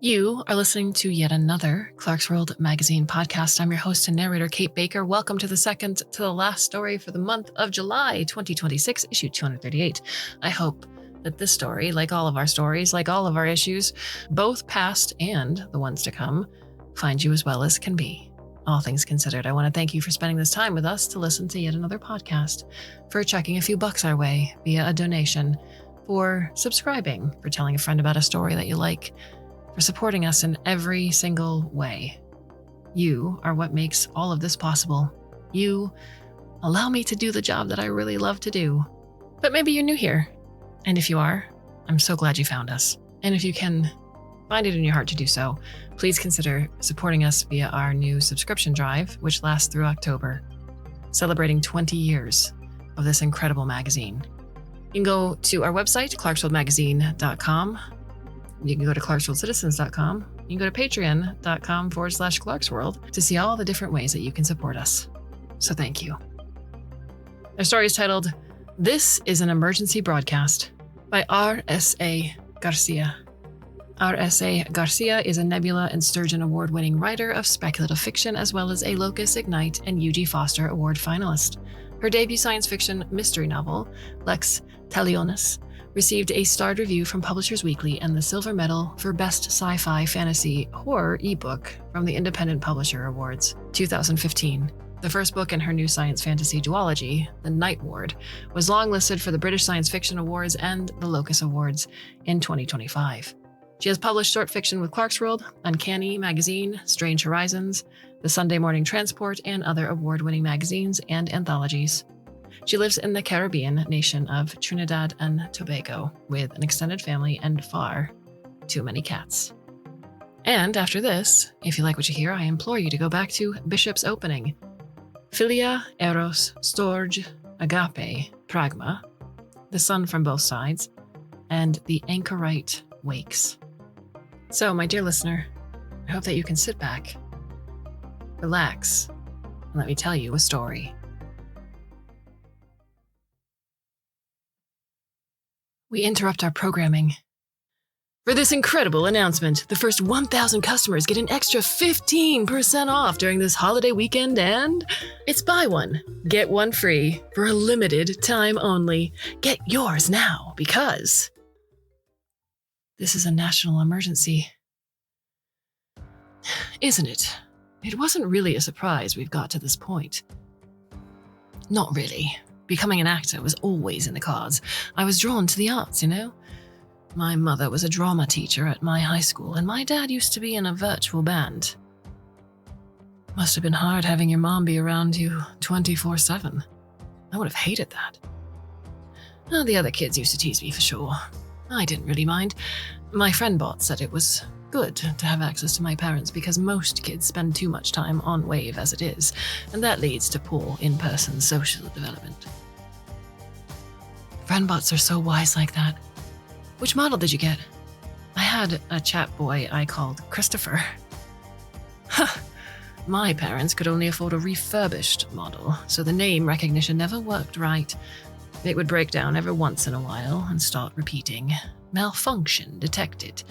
You are listening to yet another Clarkesworld Magazine podcast. I'm your host and narrator, Kate Baker. Welcome to the second to the last story for the month of July 2026, issue 238. I hope that this story, like all of our stories, like all of our issues, both past and the ones to come, find you as well as can be. All things considered, I want to thank you for spending this time with us to listen to yet another podcast, for chucking a few bucks our way via a donation, for subscribing, for telling a friend about a story that you like, for supporting us in every single way. You are what makes all of this possible. You allow me to do the job that I really love to do. But maybe you're new here. And if you are, I'm so glad you found us. And if you can find it in your heart to do so, please consider supporting us via our new subscription drive, which lasts through October, celebrating 20 years of this incredible magazine. You can go to our website, clarkesworldmagazine.com. You can go to clarkesworldcitizens.com. You can go to patreon.com/Clarkesworld to see all the different ways that you can support us. So thank you. Our story is titled, This is an Emergency Broadcast by R.S.A. Garcia. R.S.A. Garcia is a Nebula and Sturgeon Award-winning writer of speculative fiction, as well as a Locus, Ignite, and U.G. Foster Award finalist. Her debut science fiction mystery novel, Lex Talionis, received a starred review from Publishers Weekly and the Silver Medal for Best Sci-Fi Fantasy Horror ebook from the Independent Publisher Awards 2015. The first book in her new science fantasy duology, The Night Ward, was longlisted for the British Science Fiction Awards and the Locus Awards in 2025. She has published short fiction with Clarkesworld, Uncanny Magazine, Strange Horizons, The Sunday Morning Transport, and other award-winning magazines and anthologies. She lives in the Caribbean nation of Trinidad and Tobago with an extended family and far too many cats. And after this, if you like what you hear, I implore you to go back to Bishop's opening. Philia, Eros, Storge, Agape, Pragma, the sun from both sides, and the anchorite wakes. So, my dear listener, I hope that you can sit back, relax, and let me tell you a story. We interrupt our programming for this incredible announcement. The first 1,000 customers get an extra 15% off during this holiday weekend, and it's buy one, get one free for a limited time only. Get yours now, because this is a national emergency. Isn't it? It wasn't really a surprise we've got to this point. Not really. Becoming an actor was always in the cards. I was drawn to the arts, you know? My mother was a drama teacher at my high school, and my dad used to be in a virtual band. Must have been hard having your mom be around you 24/7. I would have hated that. Well, the other kids used to tease me for sure. I didn't really mind. My friend bot said it was good to have access to my parents because most kids spend too much time on Wave as it is, and that leads to poor in-person social development. Friend bots are so wise like that. Which model did you get? I had a chat boy I called Christopher. My parents could only afford a refurbished model, so the name recognition never worked right. It would break down every once in a while and start repeating. Malfunction detected.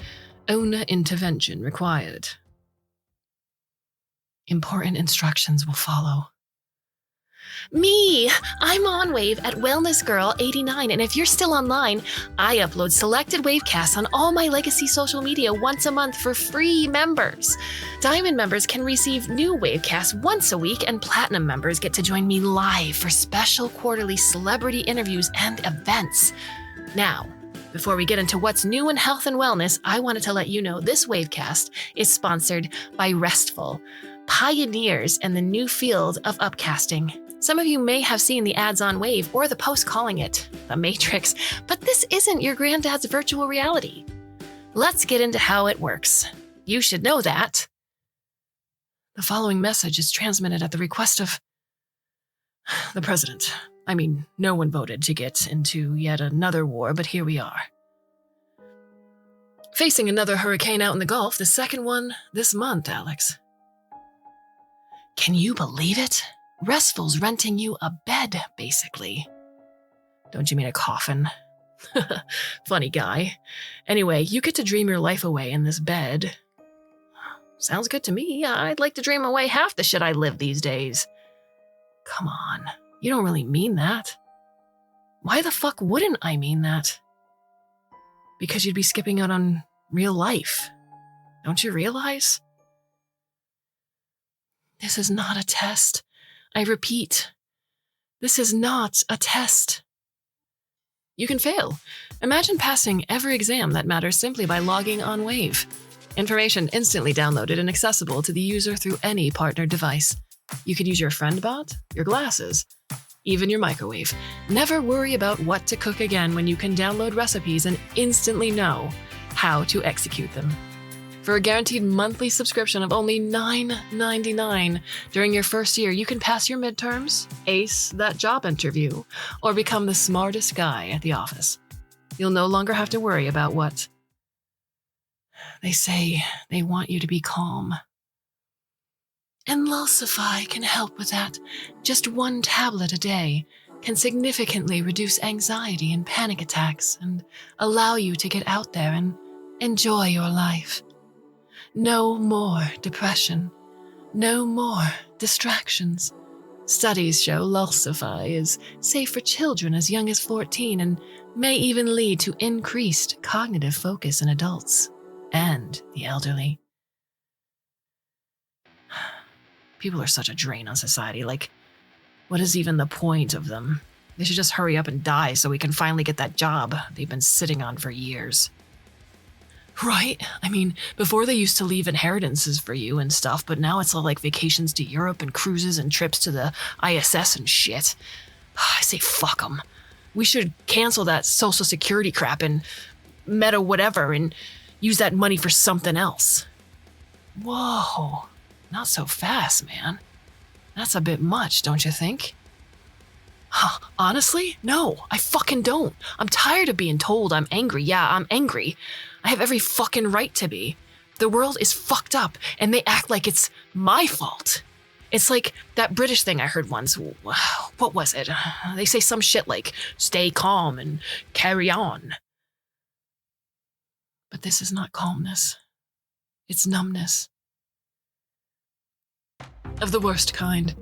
Owner intervention required. Important instructions will follow. Me! I'm on Wave at Wellness Girl 89, and if you're still online, I upload selected Wavecasts on all my legacy social media once a month for free members. Diamond members can receive new Wavecasts once a week, and Platinum members get to join me live for special quarterly celebrity interviews and events. Now, before we get into what's new in health and wellness, I wanted to let you know this Wavecast is sponsored by Restful, pioneers in the new field of upcasting. Some of you may have seen the ads on Wave or the post calling it the Matrix, but this isn't your granddad's virtual reality. Let's get into how it works. You should know that the following message is transmitted at the request of the president. I mean, no one voted to get into yet another war, but here we are. Facing another hurricane out in the Gulf, the second one this month, Alex. Can you believe it? Restful's renting you a bed, basically. Don't you mean a coffin? Funny guy. Anyway, you get to dream your life away in this bed. Sounds good to me. I'd like to dream away half the shit I live these days. Come on, you don't really mean that. Why the fuck wouldn't I mean that? Because you'd be skipping out on real life. Don't you realize? This is not a test. I repeat, this is not a test. You can fail. Imagine passing every exam that matters simply by logging on Wave. Information instantly downloaded and accessible to the user through any partnered device. You could use your friend bot, your glasses, even your microwave. Never worry about what to cook again when you can download recipes and instantly know how to execute them. For a guaranteed monthly subscription of only $9.99 during your first year, you can pass your midterms, ace that job interview, or become the smartest guy at the office. You'll no longer have to worry about what they say they want you to be calm. And R.S.A can help with that. Just one tablet a day can significantly reduce anxiety and panic attacks and allow you to get out there and enjoy your life. No more depression. No more distractions. Studies show R.S.A is safe for children as young as 14 and may even lead to increased cognitive focus in adults and the elderly. People are such a drain on society. Like, what is even the point of them? They should just hurry up and die so we can finally get that job they've been sitting on for years. Right? I mean, before they used to leave inheritances for you and stuff, but now it's all like vacations to Europe and cruises and trips to the ISS and shit. I say fuck them. We should cancel that social security crap and meta whatever and use that money for something else. Whoa, not so fast, man. That's a bit much, don't you think? Huh, honestly? No, I fucking don't. I'm tired of being told I'm angry. Yeah, I'm angry. I have every fucking right to be. The world is fucked up, and they act like it's my fault. It's like that British thing I heard once. What was it? They say some shit like, stay calm and carry on. But this is not calmness. It's numbness. Of the worst kind.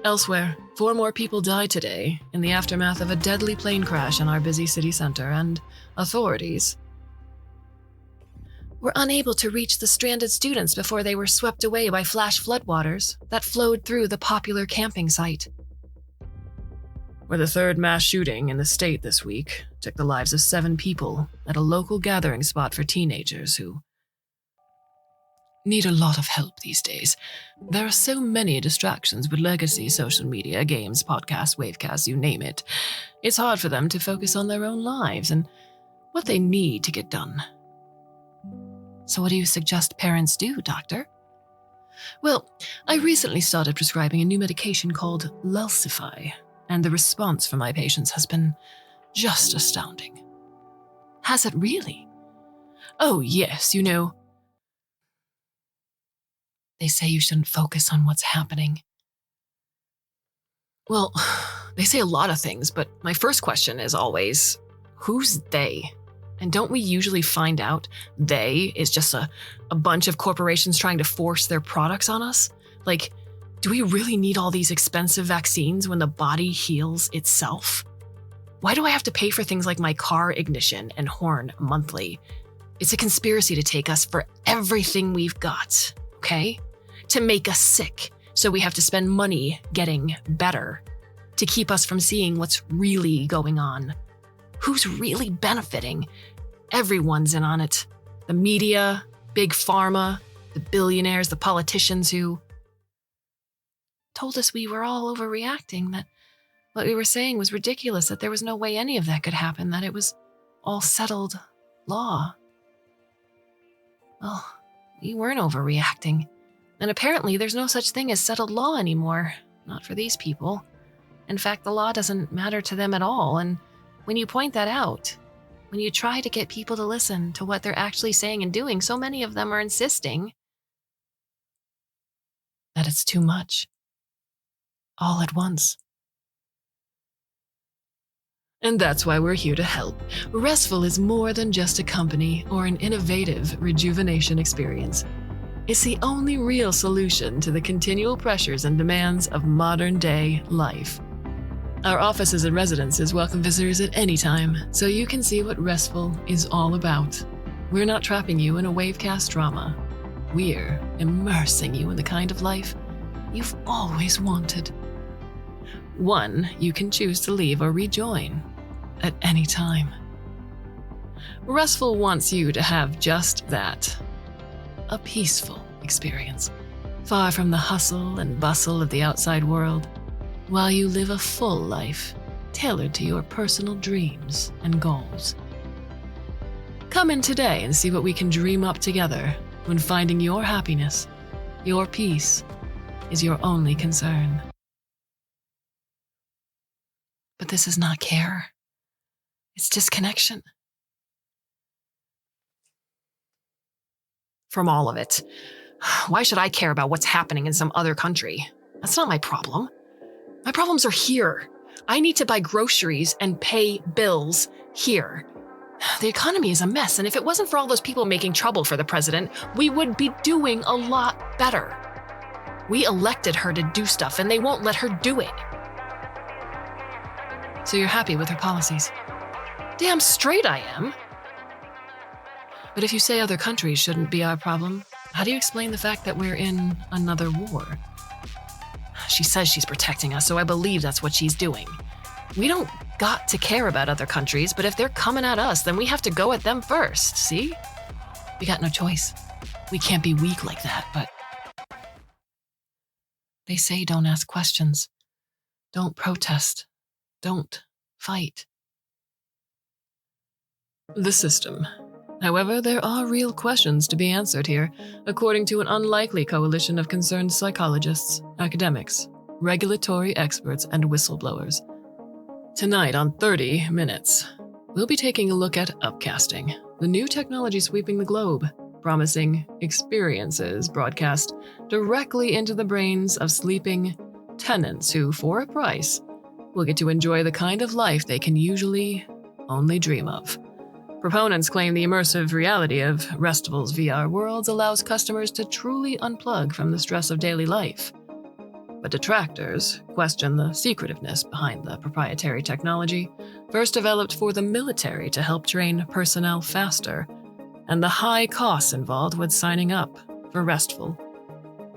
Elsewhere, 4 more people died today in the aftermath of a deadly plane crash in our busy city center, and authorities were unable to reach the stranded students before they were swept away by flash floodwaters that flowed through the popular camping site. Where the 3rd mass shooting in the state this week took the lives of 7 people at a local gathering spot for teenagers who need a lot of help these days. There are so many distractions with legacy, social media, games, podcasts, wavecasts, you name it. It's hard for them to focus on their own lives and what they need to get done. So what do you suggest parents do, doctor? Well, I recently started prescribing a new medication called R.S.A, and the response from my patients has been just astounding. Has it really? Oh, yes, you know, they say you shouldn't focus on what's happening. Well, they say a lot of things, but my first question is always, who's they? And don't we usually find out they is just a bunch of corporations trying to force their products on us? Like, do we really need all these expensive vaccines when the body heals itself? Why do I have to pay for things like my car ignition and horn monthly? It's a conspiracy to take us for everything we've got, okay? To make us sick, so we have to spend money getting better, to keep us from seeing what's really going on. Who's really benefiting? Everyone's in on it. The media, big pharma, the billionaires, the politicians who told us we were all overreacting, that what we were saying was ridiculous, that there was no way any of that could happen, that it was all settled law. Well, we weren't overreacting. And apparently there's no such thing as settled law anymore. Not for these people. In fact, the law doesn't matter to them at all. And when you point that out, when you try to get people to listen to what they're actually saying and doing, so many of them are insisting that it's too much. All at once. And that's why we're here to help. Restful is more than just a company or an innovative rejuvenation experience. It's the only real solution to the continual pressures and demands of modern-day life. Our offices and residences welcome visitors at any time, so you can see what Restful is all about. We're not trapping you in a wavecast drama. We're immersing you in the kind of life you've always wanted. One you can choose to leave or rejoin at any time. Restful wants you to have just that. A peaceful experience, far from the hustle and bustle of the outside world, while you live a full life tailored to your personal dreams and goals. Come in today and see what we can dream up together when finding your happiness, your peace, is your only concern. But this is not care. It's disconnection. From all of it. Why should I care about what's happening in some other country? That's not my problem. My problems are here. I need to buy groceries and pay bills here. The economy is a mess, and if it wasn't for all those people making trouble for the president, we would be doing a lot better. We elected her to do stuff, and they won't let her do it. So you're happy with her policies? Damn straight I am. But if you say other countries shouldn't be our problem, how do you explain the fact that we're in another war? She says she's protecting us, so I believe that's what she's doing. We don't got to care about other countries, but if they're coming at us, then we have to go at them first, see? We got no choice. We can't be weak like that, but... They say don't ask questions. Don't protest. Don't fight. The system. However, there are real questions to be answered here, according to an unlikely coalition of concerned psychologists, academics, regulatory experts, and whistleblowers. Tonight on 30 Minutes, we'll be taking a look at upcasting, the new technology sweeping the globe, promising experiences broadcast directly into the brains of sleeping tenants who, for a price, will get to enjoy the kind of life they can usually only dream of. Proponents claim the immersive reality of Restful's VR worlds allows customers to truly unplug from the stress of daily life. But detractors question the secretiveness behind the proprietary technology, first developed for the military to help train personnel faster, and the high costs involved with signing up for Restful.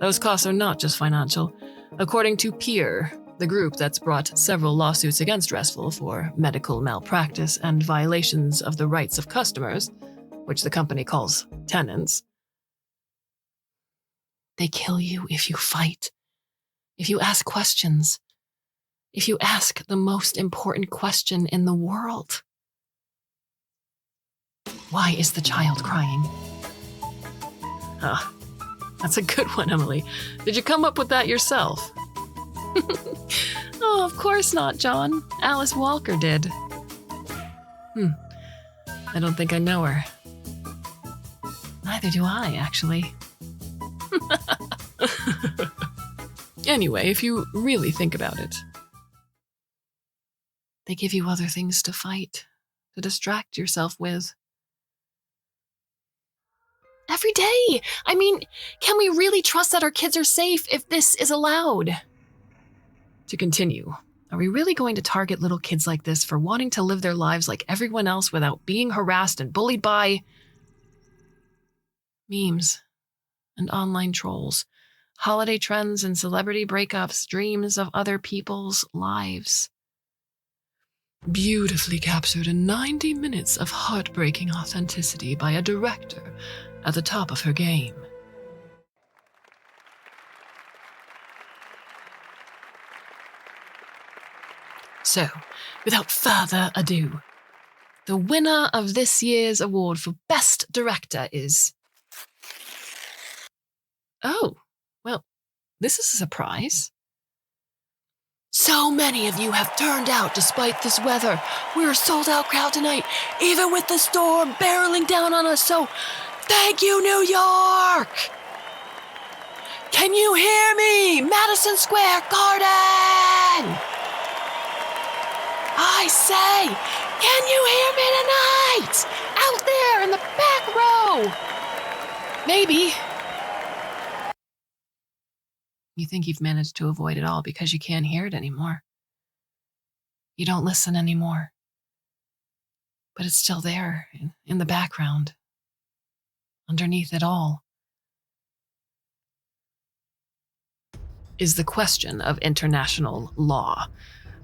Those costs are not just financial. According to Peer, the group that's brought several lawsuits against Restful for medical malpractice and violations of the rights of customers, which the company calls tenants. They kill you if you fight, if you ask questions, if you ask the most important question in the world. Why is the child crying? That's a good one, Emily. Did you come up with that yourself? Oh, of course not, John. Alice Walker did. I don't think I know her. Neither do I, actually. Anyway, if you really think about it, they give you other things to fight, to distract yourself with. Every day! I mean, can we really trust that our kids are safe if this is allowed? To continue, are we really going to target little kids like this for wanting to live their lives like everyone else without being harassed and bullied by memes and online trolls, holiday trends and celebrity breakups, dreams of other people's lives? Beautifully captured in 90 minutes of heartbreaking authenticity by a director at the top of her game. So, without further ado, the winner of this year's award for Best Director is... Oh, well, this is a surprise. So many of you have turned out despite this weather. We're a sold-out crowd tonight, even with the storm barreling down on us, so thank you, New York! Can you hear me? Madison Square Garden! I say, can you hear me tonight? Out there in the back row. Maybe. You think you've managed to avoid it all because you can't hear it anymore. You don't listen anymore. But it's still there, in the background, underneath it all. Is the question of international law.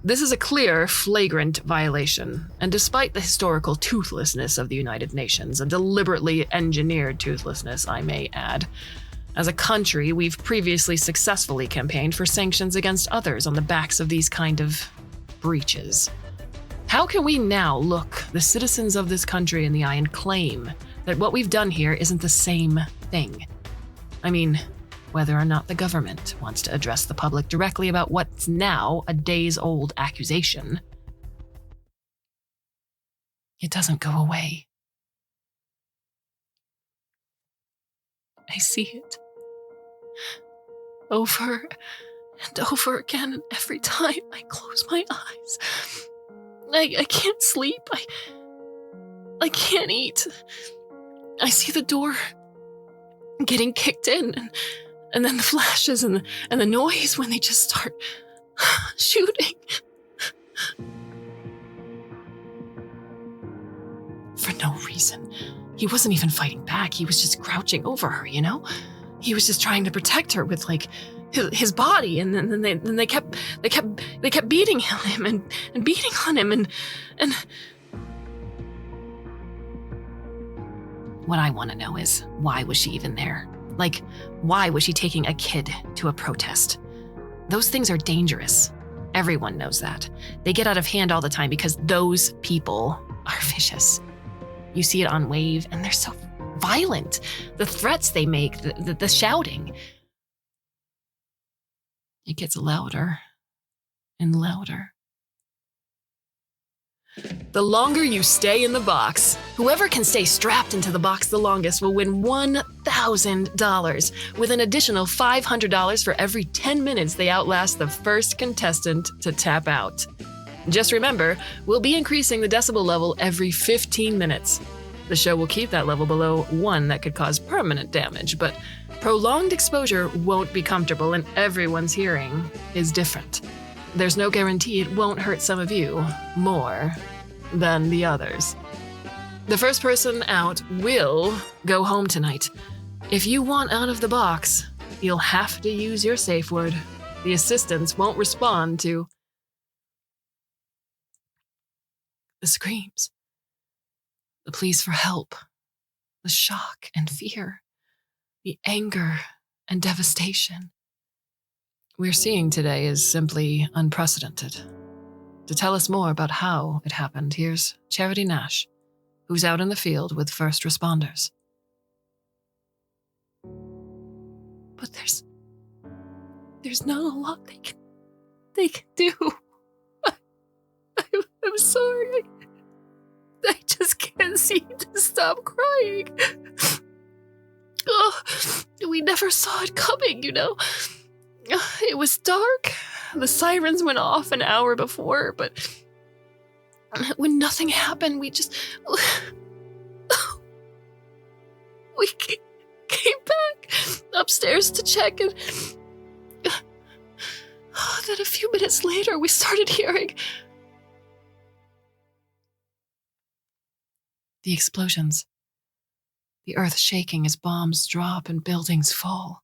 This is a clear, flagrant violation, and despite the historical toothlessness of the United Nations, a deliberately engineered toothlessness, I may add, as a country, we've previously successfully campaigned for sanctions against others on the backs of these kind of breaches. How can we now look the citizens of this country in the eye and claim that what we've done here isn't the same thing? I mean, whether or not the government wants to address the public directly about what's now a days-old accusation, it doesn't go away. I see it over and over again, and every time I close my eyes, I can't sleep, I can't eat. I see the door getting kicked in, and then the flashes and the noise when they just start shooting. For no reason. He wasn't even fighting back. He was just crouching over her, you know? He was just trying to protect her with, like, his body, and then they kept beating him and beating on him, and what I want to know is, why was she even there? Like, why was she taking a kid to a protest? Those things are dangerous. Everyone knows that. They get out of hand all the time because those people are vicious. You see it on Wave, and they're so violent. The threats they make, the shouting. It gets louder and louder. The longer you stay in the box, whoever can stay strapped into the box the longest will win $1,000, with an additional $500 for every 10 minutes they outlast the first contestant to tap out. Just remember, we'll be increasing the decibel level every 15 minutes. The show will keep that level below 1 that could cause permanent damage, but prolonged exposure won't be comfortable, and everyone's hearing is different. There's no guarantee it won't hurt some of you more than the others. The first person out will go home tonight. If you want out of the box, you'll have to use your safe word. The assistants won't respond to the screams, the pleas for help, the shock and fear, the anger and devastation we're seeing today is simply unprecedented. To tell us more about how it happened, here's Charity Nash, who's out in the field with first responders. But there's not a lot they can do. I'm sorry. I just can't seem to stop crying. Oh, we never saw it coming, you know. It was dark. The sirens went off an hour before, but when nothing happened, we came back upstairs to check, and then a few minutes later, we started hearing the explosions, the earth shaking as bombs drop and buildings fall.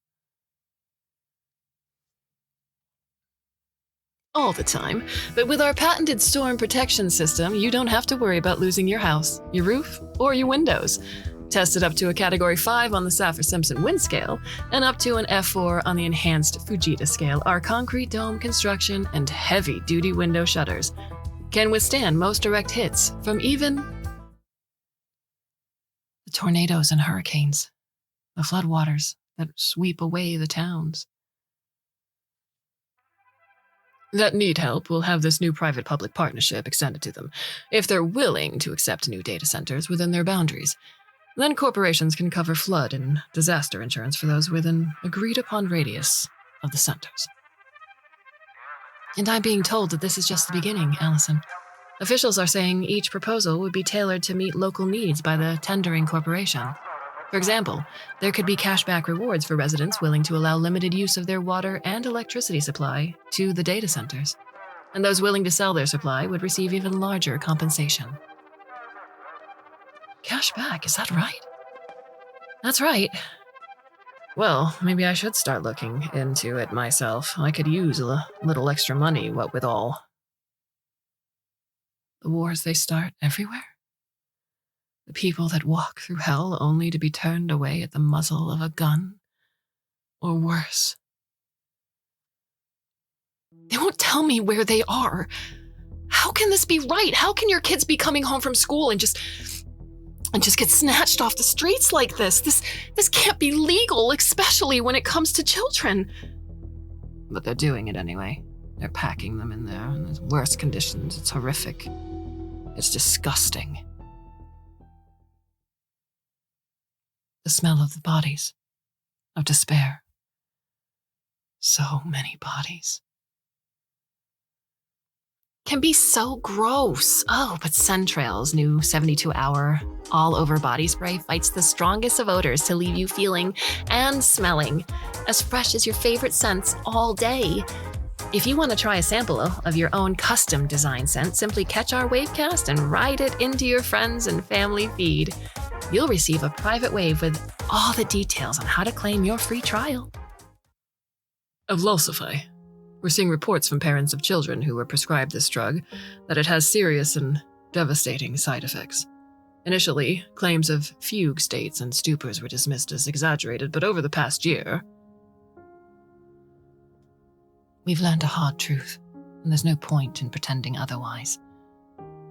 All the time, but with our patented storm protection system, you don't have to worry about losing your house, your roof, or your windows. Tested up to a Category 5 on the Saffir-Simpson wind scale and up to an F4 on the enhanced Fujita scale, our concrete dome construction and heavy-duty window shutters can withstand most direct hits from even the tornadoes and hurricanes, the floodwaters that sweep away the towns. That need help will have this new private-public partnership extended to them, if they're willing to accept new data centers within their boundaries. Then corporations can cover flood and disaster insurance for those within agreed-upon radius of the centers. And I'm being told that this is just the beginning, Allison. Officials are saying each proposal would be tailored to meet local needs by the tendering corporation. For example, there could be cashback rewards for residents willing to allow limited use of their water and electricity supply to the data centers, and those willing to sell their supply would receive even larger compensation. Cashback, is that right? That's right. Well, maybe I should start looking into it myself. I could use a little extra money, what with all. The wars they start everywhere? The people that walk through hell only to be turned away at the muzzle of a gun? Or worse? They won't tell me where they are. How can this be right? How can your kids be coming home from school and just get snatched off the streets like this? This can't be legal, especially when it comes to children. But they're doing it anyway. They're packing them in there in the worst conditions. It's horrific. It's disgusting. The smell of the bodies, of despair. So many bodies. Can be so gross. Oh, but Suntrail's new 72-hour all-over body spray fights the strongest of odors to leave you feeling and smelling as fresh as your favorite scents all day. If you want to try a sample of your own custom design scent, simply catch our wavecast and ride it into your friends and family feed. You'll receive a private wave with all the details on how to claim your free trial. Of Lulsify. We're seeing reports from parents of children who were prescribed this drug that it has serious and devastating side effects. Initially, claims of fugue states and stupors were dismissed as exaggerated, but over the past year, we've learned a hard truth, and there's no point in pretending otherwise.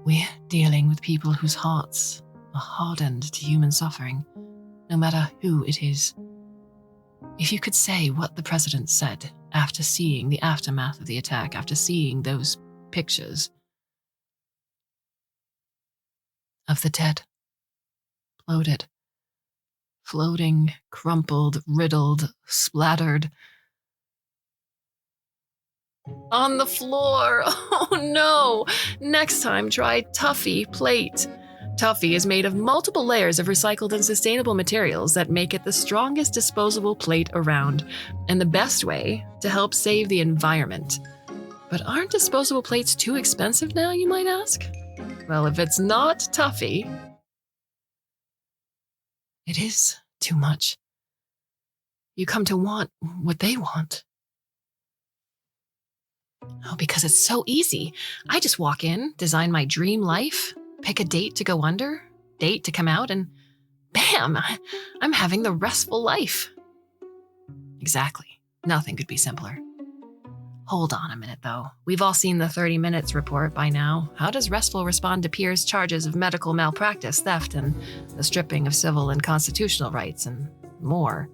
We're dealing with people whose hearts are hardened to human suffering, no matter who it is. If you could say what the president said after seeing the aftermath of the attack, after seeing those pictures of the dead, bloated, floating, crumpled, riddled, splattered, on the floor. Oh no! Next time, try Tuffy Plate. Tuffy is made of multiple layers of recycled and sustainable materials that make it the strongest disposable plate around, and the best way to help save the environment. But aren't disposable plates too expensive now, you might ask? Well, if it's not Tuffy, it is too much. You come to want what they want. Oh, because it's so easy. I just walk in, design my dream life, pick a date to go under, date to come out, and bam, I'm having the restful life. Exactly. Nothing could be simpler. Hold on a minute, though. We've all seen the 30 Minutes report by now. How does Restful respond to Pierre's charges of medical malpractice, theft, and the stripping of civil and constitutional rights, and more?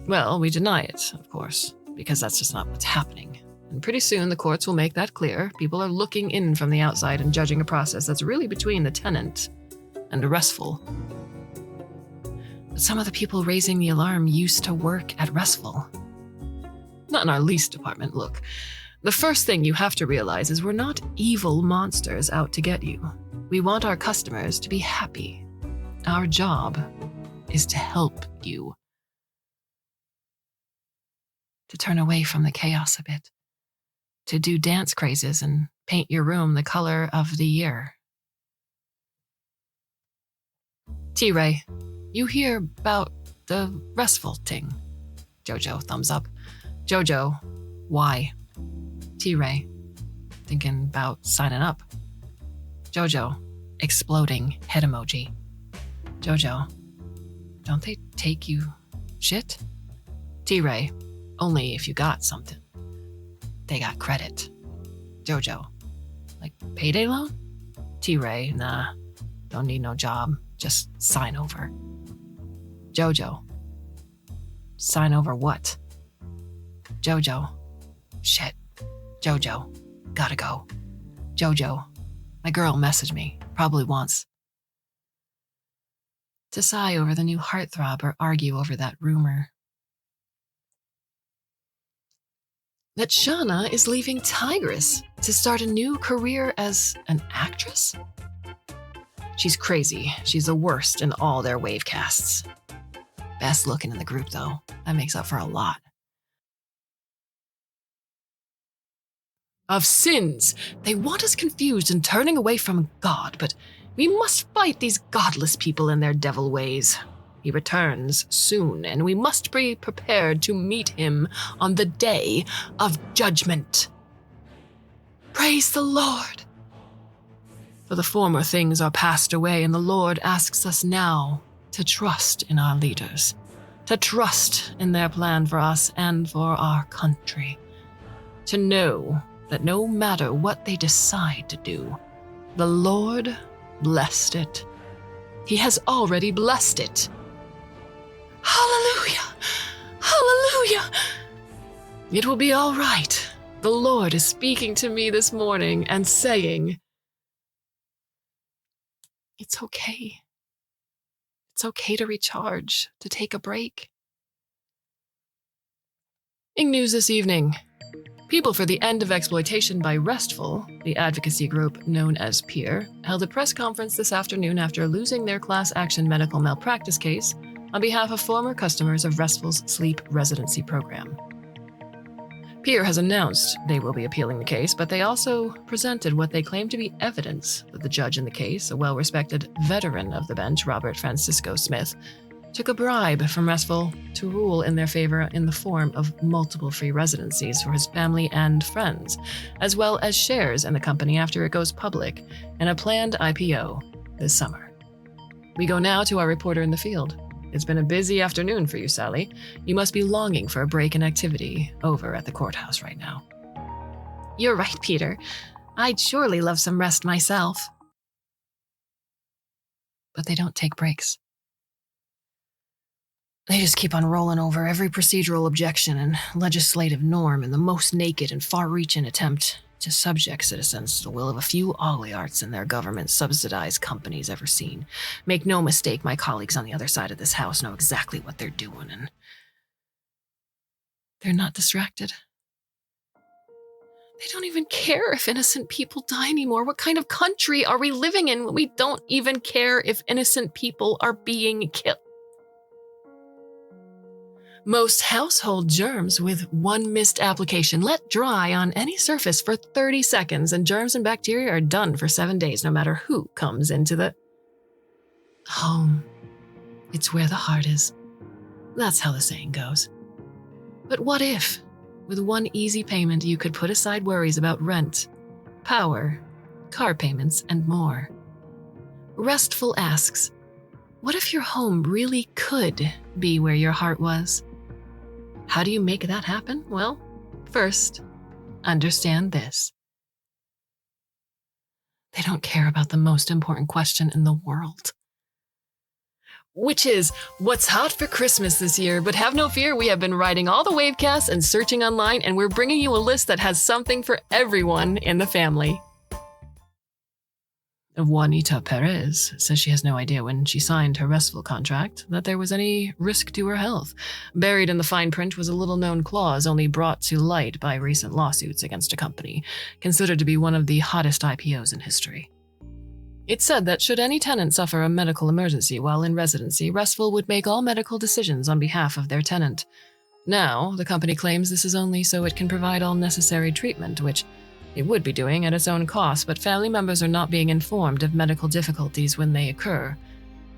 Well, we deny it, of course, because that's just not what's happening. And pretty soon the courts will make that clear. People are looking in from the outside and judging a process that's really between the tenant and Restful. But some of the people raising the alarm used to work at Restful. Not in our lease department. Look, the first thing you have to realize is we're not evil monsters out to get you. We want our customers to be happy. Our job is to help you. To turn away from the chaos a bit. To do dance crazes and paint your room the color of the year. T-Ray, you hear about the Restful ting? Jojo, thumbs up. Jojo, why? T-Ray, thinking about signing up. Jojo, exploding head emoji. Jojo, don't they take you shit? T-Ray, only if you got something. They got credit. Jojo, like payday loan? T-Ray, nah, don't need no job, just sign over. Jojo, sign over what? Jojo, shit. Jojo, gotta go. Jojo, my girl messaged me, probably wants to sigh over the new heartthrob or argue over that rumor. that Shauna is leaving Tigress to start a new career as an actress? She's crazy. She's the worst in all their wave casts. Best looking in the group, though. That makes up for a lot. Of sins. They want us confused and turning away from God, but we must fight these godless people in their devil ways. He returns soon, and we must be prepared to meet him on the day of judgment. Praise the Lord! For the former things are passed away, and the Lord asks us now to trust in our leaders, to trust in their plan for us and for our country, to know that no matter what they decide to do, the Lord blessed it. He has already blessed it. Hallelujah! Hallelujah! It will be all right. The Lord is speaking to me this morning and saying, it's okay. It's okay to recharge, to take a break. In news this evening, People for the End of Exploitation by Restful, the advocacy group known as PEER, held a press conference this afternoon after losing their class action medical malpractice case on behalf of former customers of Restful's sleep residency program. PEER has announced they will be appealing the case, but they also presented what they claim to be evidence that the judge in the case, a well-respected veteran of the bench, Robert Francisco Smith, took a bribe from Restful to rule in their favor in the form of multiple free residencies for his family and friends, as well as shares in the company after it goes public in a planned IPO this summer. We go now to our reporter in the field. It's been a busy afternoon for you, Sally. You must be longing for a break in activity over at the courthouse right now. You're right, Peter. I'd surely love some rest myself. But they don't take breaks. They just keep on rolling over every procedural objection and legislative norm in the most naked and far-reaching attempt to subject citizens to the will of a few oligarchs and their government-subsidized companies ever seen. Make no mistake, my colleagues on the other side of this house know exactly what they're doing, and they're not distracted. They don't even care if innocent people die anymore. What kind of country are we living in when we don't even care if innocent people are being killed? Most household germs with one missed application let dry on any surface for 30 seconds, and germs and bacteria are done for 7 days, no matter who comes into the home. It's where the heart is. That's how the saying goes. But what if, with one easy payment, you could put aside worries about rent, power, car payments, and more? Restful asks, what if your home really could be where your heart was? How do you make that happen? Well, first, understand this. They don't care about the most important question in the world, which is, what's hot for Christmas this year? But have no fear, we have been writing all the wavecasts and searching online, and we're bringing you a list that has something for everyone in the family. Juanita Perez says she has no idea when she signed her Restful contract that there was any risk to her health. Buried in the fine print was a little-known clause only brought to light by recent lawsuits against a company, considered to be one of the hottest IPOs in history. It said that should any tenant suffer a medical emergency while in residency, Restful would make all medical decisions on behalf of their tenant. Now, the company claims this is only so it can provide all necessary treatment, which it would be doing at its own cost, but family members are not being informed of medical difficulties when they occur,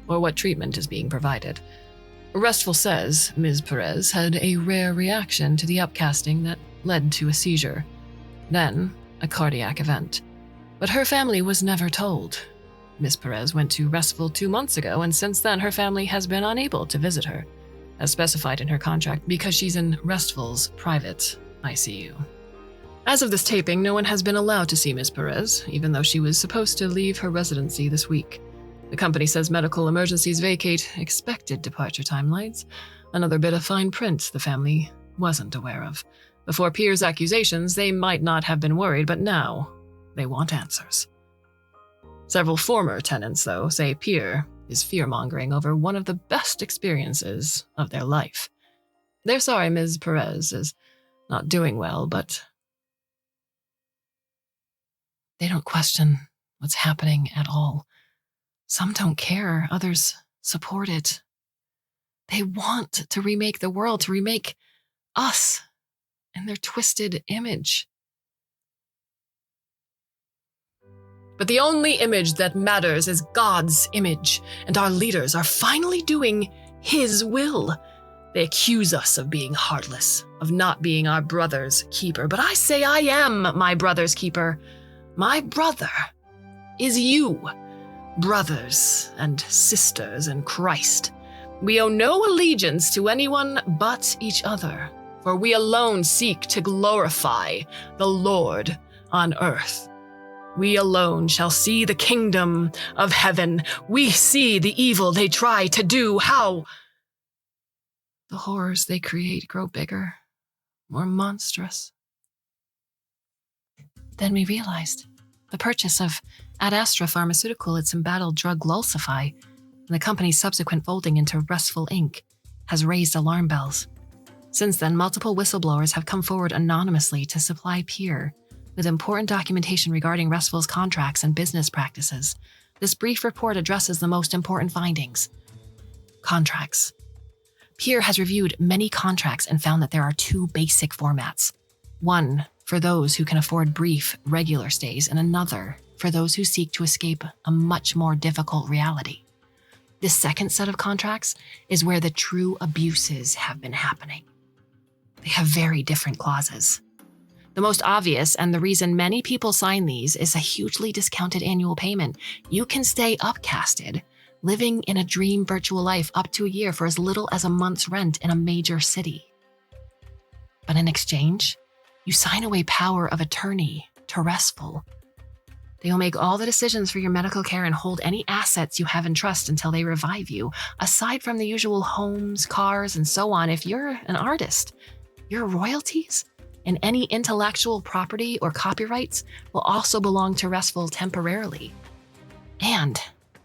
or what treatment is being provided. Restful says Ms. Perez had a rare reaction to the upcasting that led to a seizure, then a cardiac event. But her family was never told. Ms. Perez went to Restful 2 months ago, and since then her family has been unable to visit her, as specified in her contract, because she's in Restful's private ICU. As of this taping, no one has been allowed to see Ms. Perez, even though she was supposed to leave her residency this week. The company says medical emergencies vacate expected departure timelines, another bit of fine print the family wasn't aware of. Before Peer's accusations, they might not have been worried, but now they want answers. Several former tenants, though, say Peer is fear-mongering over one of the best experiences of their life. They're sorry Ms. Perez is not doing well, but they don't question what's happening at all. Some don't care, others support it. They want to remake the world, to remake us in their twisted image. But the only image that matters is God's image, and our leaders are finally doing His will. They accuse us of being heartless, of not being our brother's keeper. But I say I am my brother's keeper. My brother is you, brothers and sisters in Christ. We owe no allegiance to anyone but each other, for we alone seek to glorify the Lord on earth. We alone shall see the kingdom of heaven. We see the evil they try to do. How the horrors they create grow bigger, more monstrous. Then we realized the purchase of R.S.A pharmaceutical, its embattled drug Lulsify, and the company's subsequent folding into Restful Inc. has raised alarm bells. Since then, multiple whistleblowers have come forward anonymously to supply Peer with important documentation regarding Restful's contracts and business practices. This brief report addresses the most important findings. Contracts. Peer has reviewed many contracts and found that there are two basic formats. One for those who can afford brief, regular stays, and another for those who seek to escape a much more difficult reality. This second set of contracts is where the true abuses have been happening. They have very different clauses. The most obvious, and the reason many people sign these, is a hugely discounted annual payment. You can stay upcasted, living in a dream virtual life up to a year for as little as a month's rent in a major city. But in exchange, you sign away power of attorney to Restful. They will make all the decisions for your medical care and hold any assets you have in trust until they revive you. Aside from the usual homes, cars, and so on, if you're an artist, your royalties and any intellectual property or copyrights will also belong to Restful temporarily. And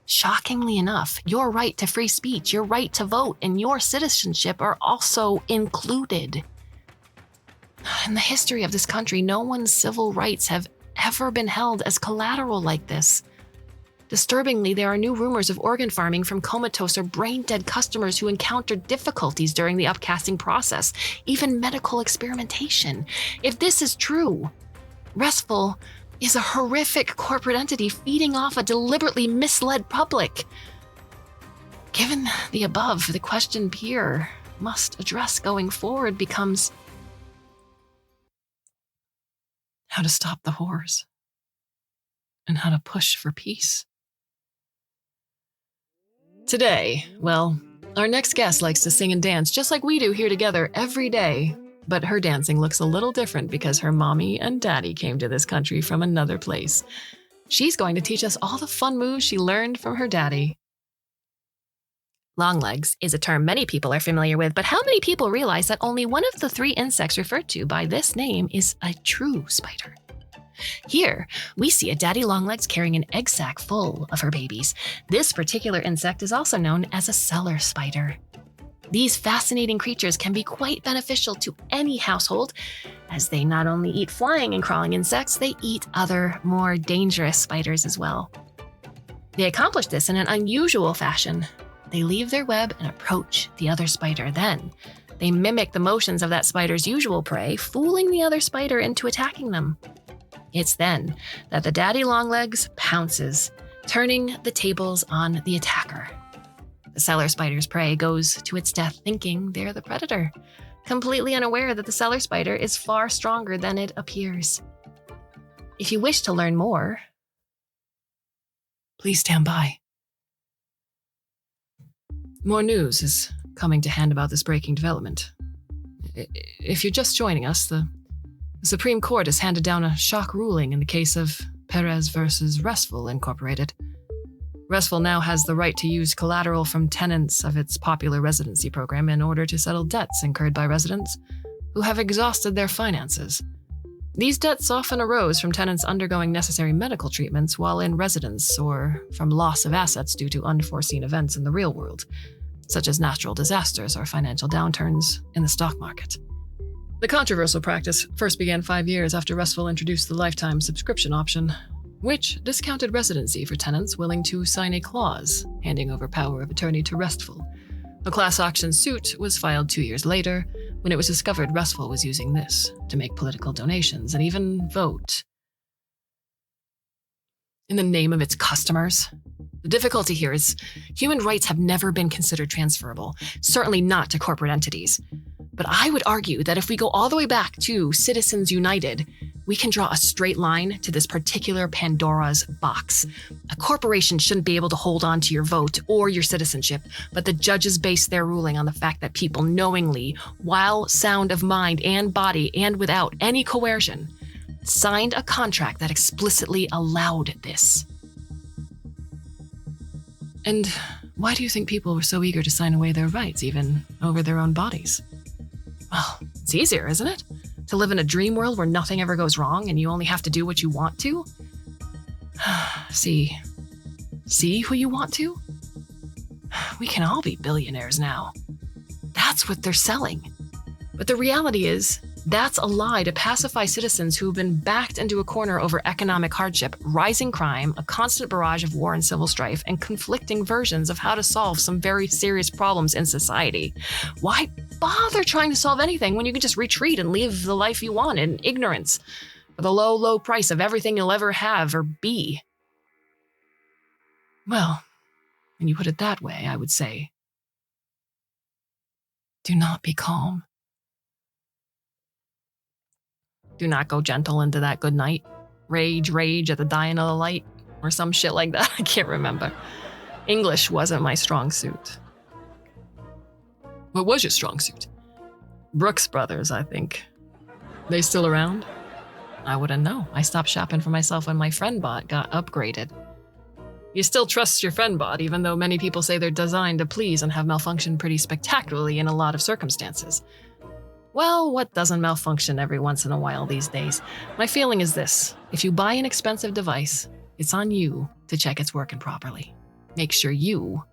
shockingly enough, your right to free speech, your right to vote, and your citizenship are also included. In the history of this country, no one's civil rights have ever been held as collateral like this. Disturbingly, there are new rumors of organ farming from comatose or brain-dead customers who encountered difficulties during the upcasting process, even medical experimentation. If this is true, Restful is a horrific corporate entity feeding off a deliberately misled public. Given the above, the question Peer must address going forward becomes how to stop the horrors and how to push for peace. Today, well, our next guest likes to sing and dance just like we do here together every day, but her dancing looks a little different because her mommy and daddy came to this country from another place. She's going to teach us all the fun moves she learned from her daddy. Longlegs is a term many people are familiar with, but how many people realize that only one of the three insects referred to by this name is a true spider? Here, we see a daddy longlegs carrying an egg sac full of her babies. This particular insect is also known as a cellar spider. These fascinating creatures can be quite beneficial to any household, as they not only eat flying and crawling insects, they eat other, more dangerous spiders as well. They accomplish this in an unusual fashion. They leave their web and approach the other spider. Then, they mimic the motions of that spider's usual prey, fooling the other spider into attacking them. It's then that the daddy longlegs pounces, turning the tables on the attacker. The cellar spider's prey goes to its death thinking they're the predator, completely unaware that the cellar spider is far stronger than it appears. If you wish to learn more, please stand by. More news is coming to hand about this breaking development. If you're just joining us, the Supreme Court has handed down a shock ruling in the case of Perez versus Restful Incorporated. Restful now has the right to use collateral from tenants of its popular residency program in order to settle debts incurred by residents who have exhausted their finances. These debts often arose from tenants undergoing necessary medical treatments while in residence or from loss of assets due to unforeseen events in the real world, such as natural disasters or financial downturns in the stock market. The controversial practice first began 5 years after Restful introduced the lifetime subscription option, which discounted residency for tenants willing to sign a clause handing over power of attorney to Restful. A class action suit was filed 2 years later when it was discovered Restful was using this to make political donations and even vote in the name of its customers. The difficulty here is human rights have never been considered transferable, certainly not to corporate entities. But I would argue that if we go all the way back to Citizens United, we can draw a straight line to this particular Pandora's box. A corporation shouldn't be able to hold on to your vote or your citizenship, but the judges base their ruling on the fact that people knowingly, while sound of mind and body and without any coercion, signed a contract that explicitly allowed this. And why do you think people were so eager to sign away their rights, even over their own bodies? Well, it's easier, isn't it? To live in a dream world where nothing ever goes wrong and you only have to do what you want to? See who you want to? We can all be billionaires now. That's what they're selling. But the reality is, that's a lie to pacify citizens who've been backed into a corner over economic hardship, rising crime, a constant barrage of war and civil strife, and conflicting versions of how to solve some very serious problems in society. Why bother trying to solve anything when you can just retreat and live the life you want in ignorance for the low, low price of everything you'll ever have or be? Well, when you put it that way, I would say, do not be calm. Do not go gentle into that good night. Rage at the dying of the light, or some shit like that. I can't remember. English wasn't my strong suit. What was your strong suit? Brooks Brothers, I think. They still around? I wouldn't know. I stopped shopping for myself when my friend bot got upgraded. You still trust your friend bot, even though many people say they're designed to please and have malfunctioned pretty spectacularly in a lot of circumstances. Well, what doesn't malfunction every once in a while these days? My feeling is this: if you buy an expensive device, it's on you to check it's working properly. Make sure you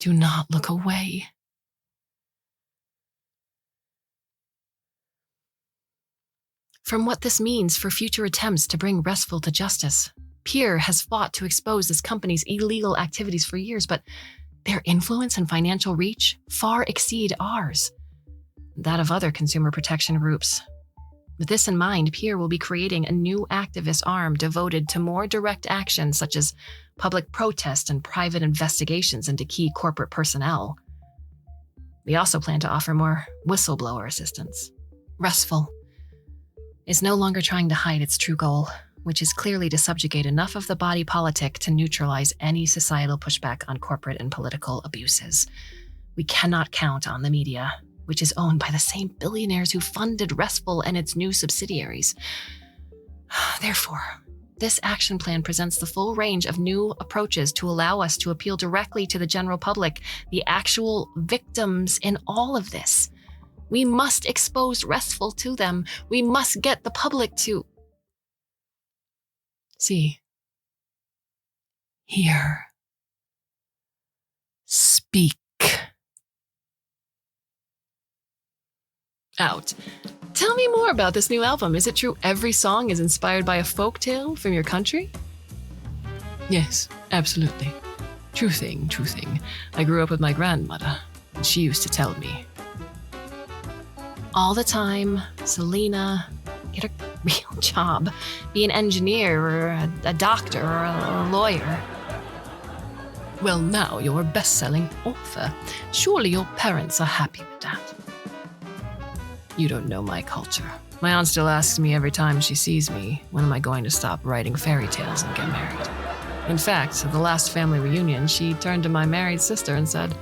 do not look away. From what this means for future attempts to bring Restful to justice, Pierre has fought to expose this company's illegal activities for years, but their influence and financial reach far exceed ours, that of other consumer protection groups. With this in mind, Pierre will be creating a new activist arm devoted to more direct action, such as public protest and private investigations into key corporate personnel. We also plan to offer more whistleblower assistance. Restful is no longer trying to hide its true goal, which is clearly to subjugate enough of the body politic to neutralize any societal pushback on corporate and political abuses. We cannot count on the media, which is owned by the same billionaires who funded Restful and its new subsidiaries. Therefore, this action plan presents the full range of new approaches to allow us to appeal directly to the general public, the actual victims in all of this. We must expose Restful to them. We must get the public to see, hear, speak. Out. Tell me more about this new album. Is it true every song is inspired by a folktale from your country? Yes, absolutely. True thing. I grew up with my grandmother, and she used to tell me. All the time, Selena, get a real job. Be an engineer or a doctor or a lawyer. Well, now you're a best-selling author. Surely your parents are happy with that. You don't know my culture. My aunt still asks me every time she sees me, when am I going to stop writing fairy tales and get married? In fact, at the last family reunion, she turned to my married sister and said,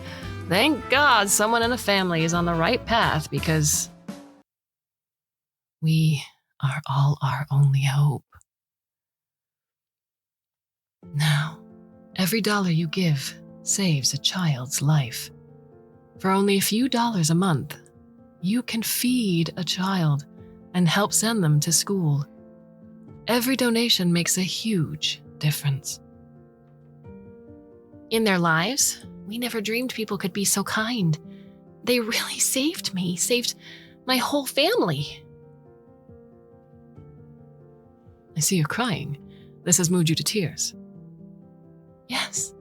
"Thank God someone in the family is on the right path, because we are all our only hope." Now, every dollar you give saves a child's life. For only a few dollars a month, you can feed a child and help send them to school. Every donation makes a huge difference. In their lives, we never dreamed people could be so kind. They really saved me, saved my whole family. I see you're crying. This has moved you to tears. Yes,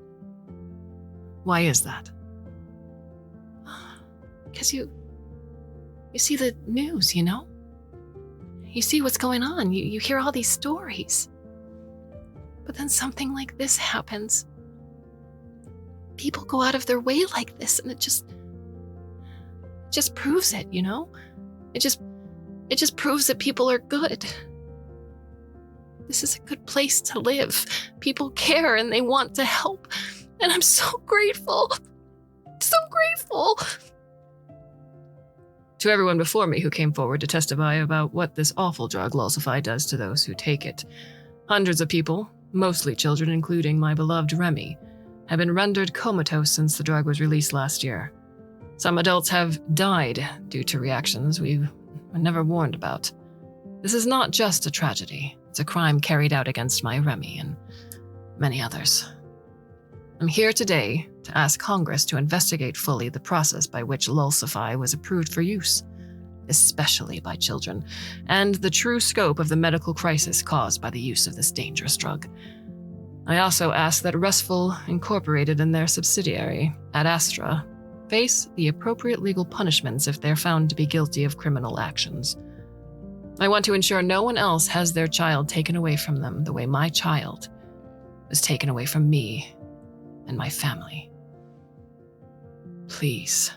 Why is that? because you see the news, you know? You see what's going on. You hear all these stories. But then something like this happens. People go out of their way like this, and it just proves it, you know? It just proves that people are good. This is a good place to live. People care and they want to help. And I'm so grateful. So grateful. To everyone before me who came forward to testify about what this awful drug Lulsify does to those who take it, hundreds of people, mostly children including my beloved Remy, have been rendered comatose since the drug was released last year. Some adults have died due to reactions we were never warned about. This is not just a tragedy. It's a crime carried out against my Remy and many others. I'm here today to ask Congress to investigate fully the process by which Lulsify was approved for use, especially by children, and the true scope of the medical crisis caused by the use of this dangerous drug. I also ask that Restful Incorporated and their subsidiary, R.S.A, face the appropriate legal punishments if they're found to be guilty of criminal actions. I want to ensure no one else has their child taken away from them the way my child was taken away from me and my family. Please,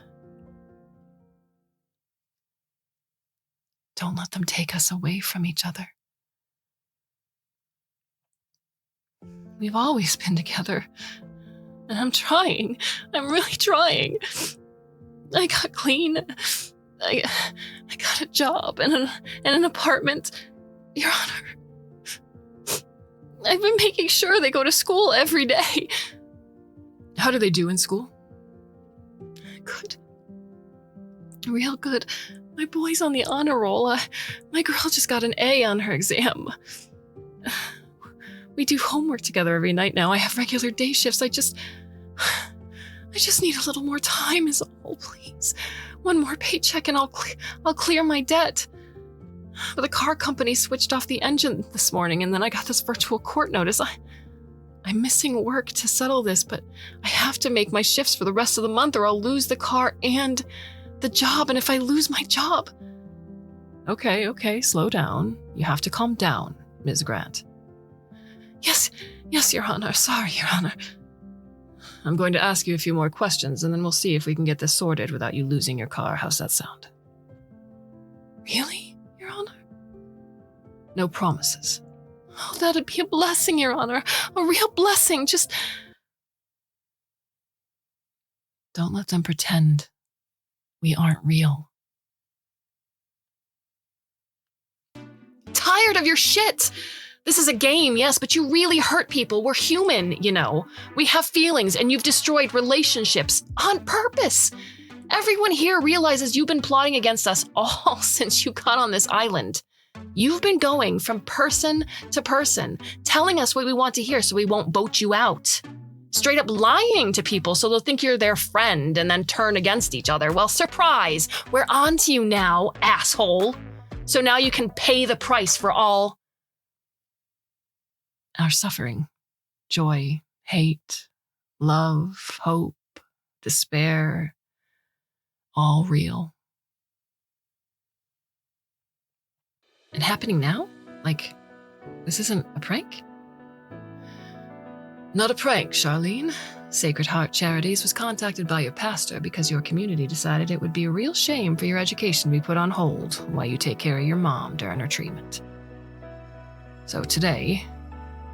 don't let them take us away from each other. We've always been together, and I'm trying. I'm really trying. I got clean. I got a job and an apartment. Your Honor, I've been making sure they go to school every day. How do they do in school? Good. Real good. My boy's on the honor roll. My girl just got an A on her exam. We do homework together every night now. I have regular day shifts. I just need a little more time is all, please. One more paycheck and I'll clear my debt. But the car company switched off the engine this morning, and then I got this virtual court notice. I'm missing work to settle this, but I have to make my shifts for the rest of the month or I'll lose the car and the job. And if I lose my job... Okay, slow down. You have to calm down, Ms. Grant. Yes, Your Honor. Sorry, Your Honor. I'm going to ask you a few more questions, and then we'll see if we can get this sorted without you losing your car. How's that sound? Really, Your Honor? No promises. Oh, that'd be a blessing, Your Honor. A real blessing. Just... don't let them pretend we aren't real. Tired of your shit! This is a game, yes, but you really hurt people. We're human, you know. We have feelings, and you've destroyed relationships on purpose. Everyone here realizes you've been plotting against us all since you got on this island. You've been going from person to person, telling us what we want to hear so we won't vote you out. Straight up lying to people so they'll think you're their friend and then turn against each other. Well, surprise, we're on to you now, asshole. So now you can pay the price for all our suffering, joy, hate, love, hope, despair, all real. And happening now? Like, this isn't a prank? Not a prank, Charlene. Sacred Heart Charities was contacted by your pastor because your community decided it would be a real shame for your education to be put on hold while you take care of your mom during her treatment. So today,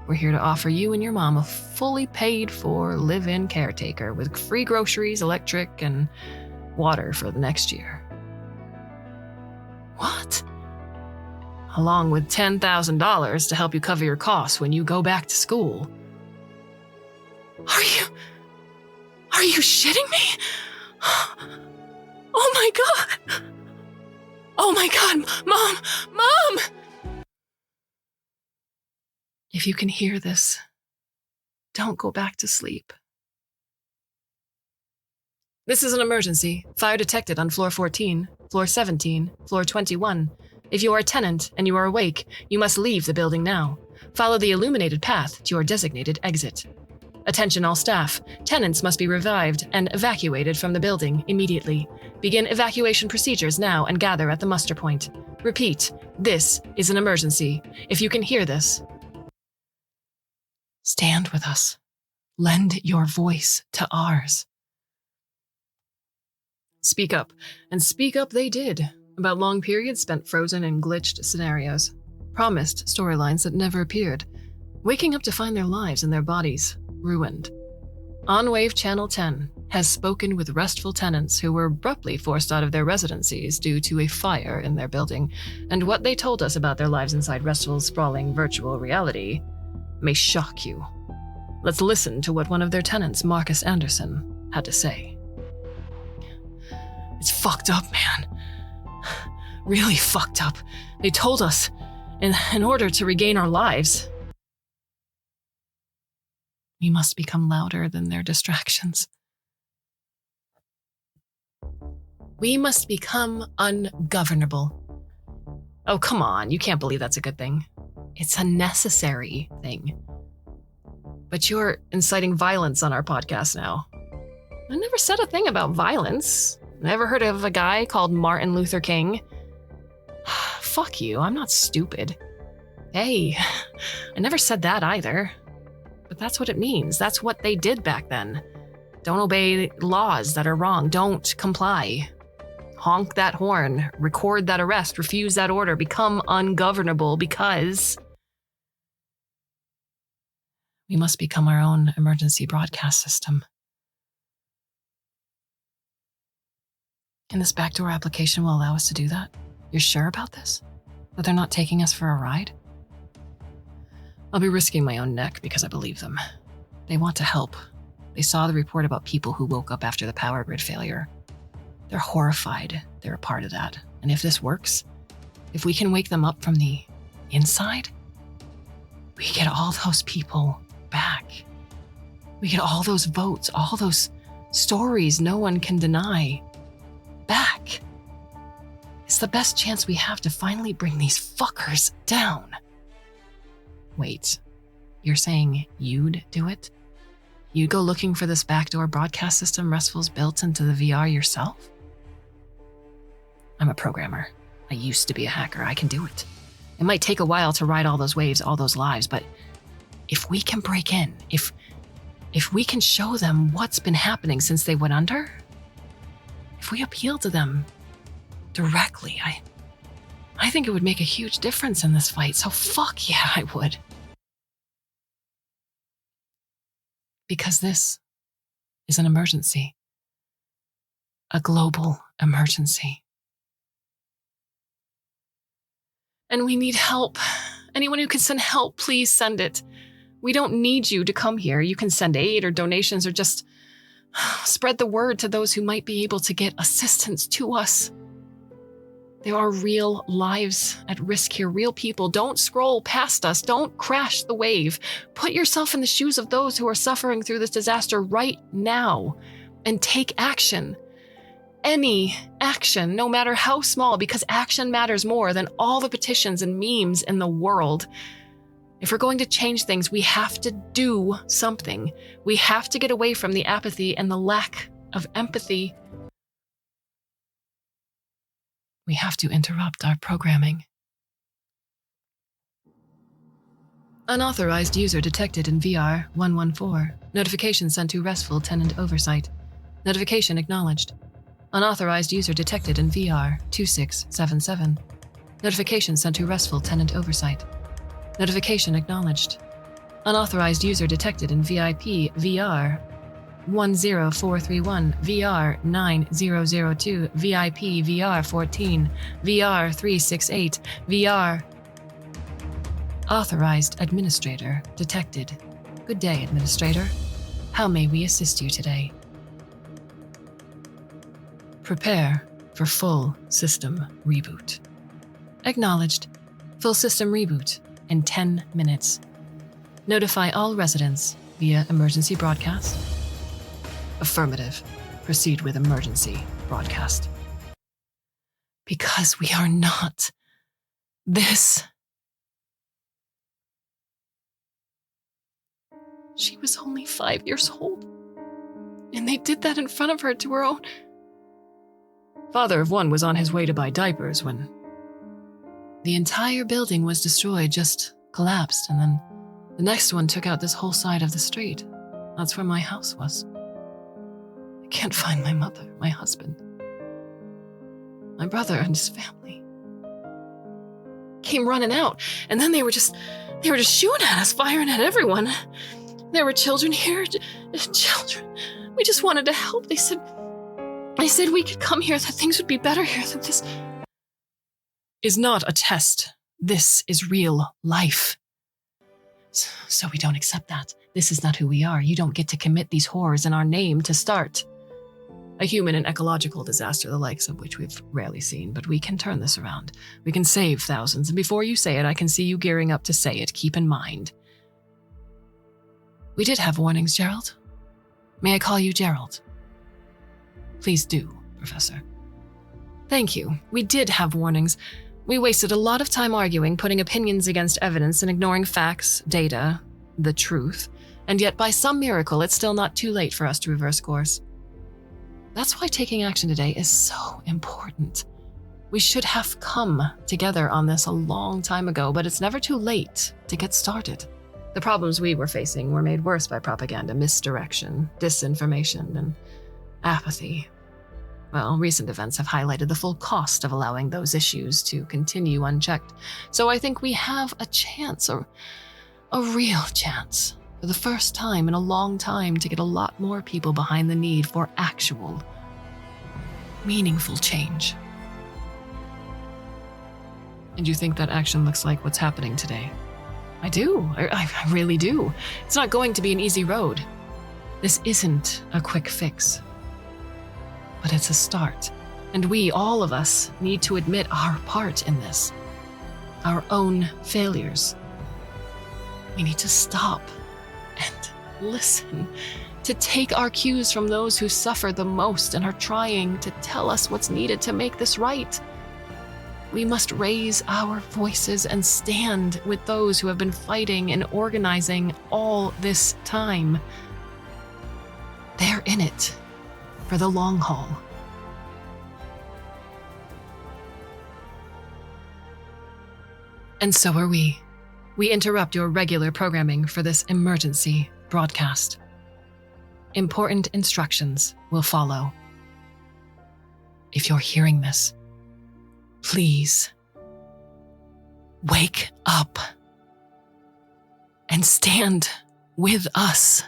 we're here to offer you and your mom a fully paid-for live-in caretaker with free groceries, electric, and water for the next year. What? Along with $10,000 to help you cover your costs when you go back to school. Are you shitting me? Oh my God! Oh my God! Mom! If you can hear this, don't go back to sleep. This is an emergency. Fire detected on floor 14, floor 17, floor 21. If you are a tenant and you are awake, you must leave the building now. Follow the illuminated path to your designated exit. Attention all staff. Tenants must be revived and evacuated from the building immediately. Begin evacuation procedures now and gather at the muster point. Repeat, this is an emergency. If you can hear this, stand with us. Lend your voice to ours. Speak up, and speak up they did, about long periods spent frozen in glitched scenarios, promised storylines that never appeared, waking up to find their lives and their bodies ruined. OnWave Channel 10 has spoken with restful tenants who were abruptly forced out of their residencies due to a fire in their building, and what they told us about their lives inside Restful's sprawling virtual reality may shock you. Let's listen to what one of their tenants, Marcus Anderson, had to say. It's fucked up, man. Really fucked up. They told us, in order to regain our lives, we must become louder than their distractions. We must become ungovernable. Oh, come on, you can't believe that's a good thing. It's a necessary thing. But you're inciting violence on our podcast now. I never said a thing about violence. Never heard of a guy called Martin Luther King? Fuck you, I'm not stupid. Hey, I never said that either. But that's what it means. That's what they did back then. Don't obey laws that are wrong. Don't comply. Honk that horn. Record that arrest. Refuse that order. Become ungovernable because we must become our own emergency broadcast system. And this backdoor application will allow us to do that? You're sure about this? That they're not taking us for a ride? I'll be risking my own neck because I believe them. They want to help. They saw the report about people who woke up after the power grid failure. They're horrified they're a part of that. And if this works, if we can wake them up from the inside, we get all those people back. We get all those votes, all those stories no one can deny back. It's the best chance we have to finally bring these fuckers down. Wait, you're saying you'd do it? You'd go looking for this backdoor broadcast system Restful's built into the VR yourself? I'm a programmer. I used to be a hacker. I can do it. It might take a while to ride all those waves, all those lives, but if we can break in, if we can show them what's been happening since they went under, if we appeal to them directly, I think it would make a huge difference in this fight. So fuck yeah, I would. Because this is an emergency. A global emergency. And we need help. Anyone who can send help, please send it. We don't need you to come here. You can send aid or donations or just spread the word to those who might be able to get assistance to us. There are real lives at risk here, real people. Don't scroll past us. Don't crash the wave. Put yourself in the shoes of those who are suffering through this disaster right now and take action. Any action, no matter how small, because action matters more than all the petitions and memes in the world. If we're going to change things, we have to do something. We have to get away from the apathy and the lack of empathy. We have to interrupt our programming. Unauthorized user detected in VR 114. Notification sent to Restful Tenant Oversight. Notification acknowledged. Unauthorized user detected in VR 2677. Notification sent to Restful Tenant Oversight. Notification acknowledged. Unauthorized user detected in VIP VR 10431, VR 9002, VIP VR 14, VR 368, VR. Authorized administrator detected. Good day, administrator. How may we assist you today? Prepare for full system reboot. Acknowledged. Full system reboot in 10 minutes. Notify all residents via emergency broadcast. Affirmative. proceed with emergency broadcast. Because we are not this. She was only 5 years old, and they did that in front of her to her own. Father of one was on his way to buy diapers when the entire building was destroyed, just collapsed, and then the next one took out this whole side of the street. That's where my house was. I can't find my mother, my husband, my brother and his family. Came running out, and then they were just shooting at us, firing at everyone. There were children here, children. We just wanted to help. They said we could come here, that things would be better here, that this is not a test. This is real life. So we don't accept that. This is not who we are. You don't get to commit these horrors in our name to start. A human and ecological disaster, the likes of which we've rarely seen, but we can turn this around. We can save thousands, and before you say it, I can see you gearing up to say it. Keep in mind. We did have warnings, Gerald. May I call you Gerald? Please do, Professor. Thank you. We did have warnings. We wasted a lot of time arguing, putting opinions against evidence, and ignoring facts, data, the truth. And yet, by some miracle, it's still not too late for us to reverse course. That's why taking action today is so important. We should have come together on this a long time ago, but it's never too late to get started. The problems we were facing were made worse by propaganda, misdirection, disinformation, and apathy. Well, recent events have highlighted the full cost of allowing those issues to continue unchecked. So I think we have a chance, a real chance, for the first time in a long time, to get a lot more people behind the need for actual, meaningful change. And you think that action looks like what's happening today? I do. I really do. It's not going to be an easy road. This isn't a quick fix. But it's a start. And we, all of us, need to admit our part in this. Our own failures. We need to stop and listen, to take our cues from those who suffer the most and are trying to tell us what's needed to make this right. We must raise our voices and stand with those who have been fighting and organizing all this time. They're in it for the long haul. And so are we. We interrupt your regular programming for this emergency broadcast. Important instructions will follow. If you're hearing this, please wake up and stand with us.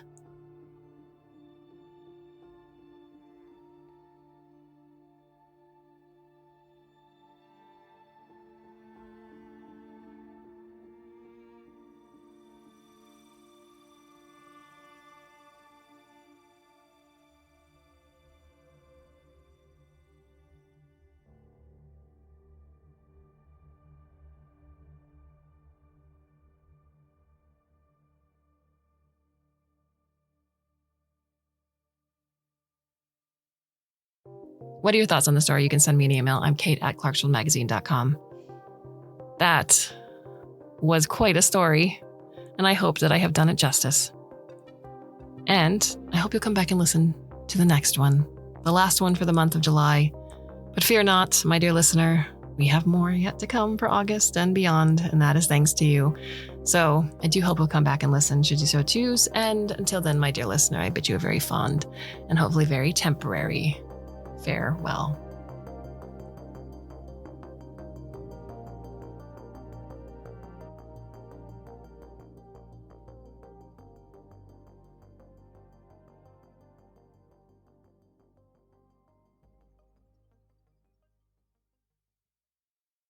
What are your thoughts on the story? You can send me an email. I'm kate@clarkesworldmagazine.com. That was quite a story, and I hope that I have done it justice. And I hope you'll come back and listen to the next one, the last one for the month of July. But fear not, my dear listener, we have more yet to come for August and beyond, and that is thanks to you. So I do hope you'll come back and listen should you so choose. And until then, my dear listener, I bid you a very fond and hopefully very temporary farewell.